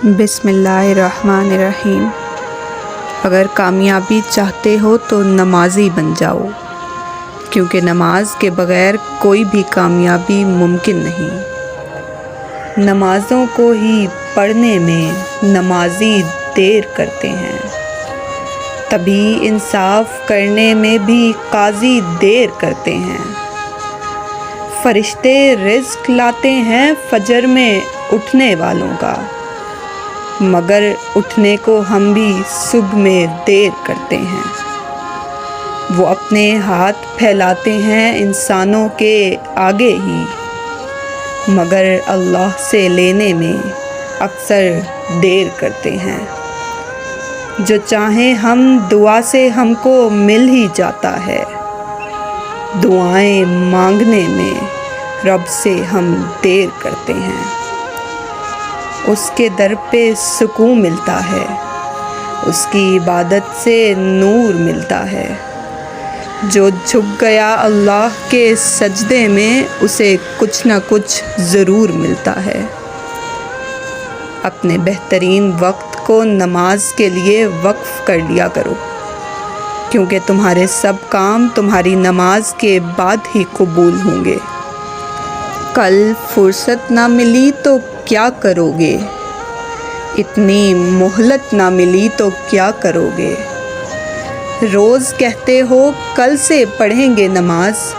بسم اللہ الرحمن الرحیم۔ اگر کامیابی چاہتے ہو تو نمازی بن جاؤ، کیونکہ نماز کے بغیر کوئی بھی کامیابی ممکن نہیں۔ نمازوں کو ہی پڑھنے میں نمازی دیر کرتے ہیں، تبھی انصاف کرنے میں بھی قاضی دیر کرتے ہیں۔ فرشتے رزق لاتے ہیں فجر میں اٹھنے والوں کا، مگر اٹھنے کو ہم بھی صبح میں دیر کرتے ہیں۔ وہ اپنے ہاتھ پھیلاتے ہیں انسانوں کے آگے ہی، مگر اللہ سے لینے میں اکثر دیر کرتے ہیں۔ جو چاہیں ہم دعا سے ہم کو مل ہی جاتا ہے، دعائیں مانگنے میں رب سے ہم دیر کرتے ہیں۔ اس کے در پہ سکون ملتا ہے، اس کی عبادت سے نور ملتا ہے۔ جو جھک گیا اللہ کے سجدے میں، اسے کچھ نہ کچھ ضرور ملتا ہے۔ اپنے بہترین وقت کو نماز کے لیے وقف کر لیا کرو، کیونکہ تمہارے سب کام تمہاری نماز کے بعد ہی قبول ہوں گے۔ کل فرصت نہ ملی تو کیا کرو گے؟ اتنی مہلت نہ ملی تو کیا کرو گے؟ روز کہتے ہو کل سے پڑھیں گے نماز،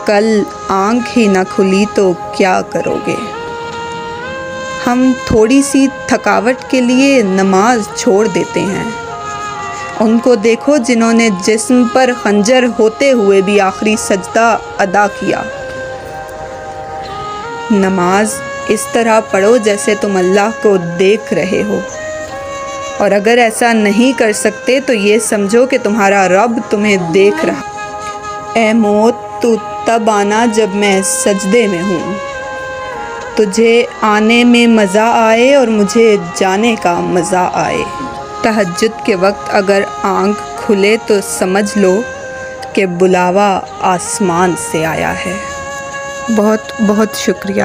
کل آنکھ ہی نہ کھلی تو کیا کرو گے؟ ہم تھوڑی سی تھکاوٹ کے لیے نماز چھوڑ دیتے ہیں۔ ان کو دیکھو جنہوں نے جسم پر خنجر ہوتے ہوئے بھی آخری سجدہ ادا کیا۔ نماز اس طرح پڑھو جیسے تم اللہ کو دیکھ رہے ہو، اور اگر ایسا نہیں کر سکتے تو یہ سمجھو کہ تمہارا رب تمہیں دیکھ رہا۔ اے موت، تو تب آنا جب میں سجدے میں ہوں، تجھے آنے میں مزہ آئے اور مجھے جانے کا مزہ آئے۔ تہجد کے وقت اگر آنکھ کھلے تو سمجھ لو کہ بلاوا آسمان سے آیا ہے۔ بہت بہت شکریہ۔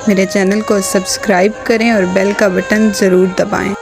میرے چینل کو سبسکرائب کریں اور بیل کا بٹن ضرور دبائیں۔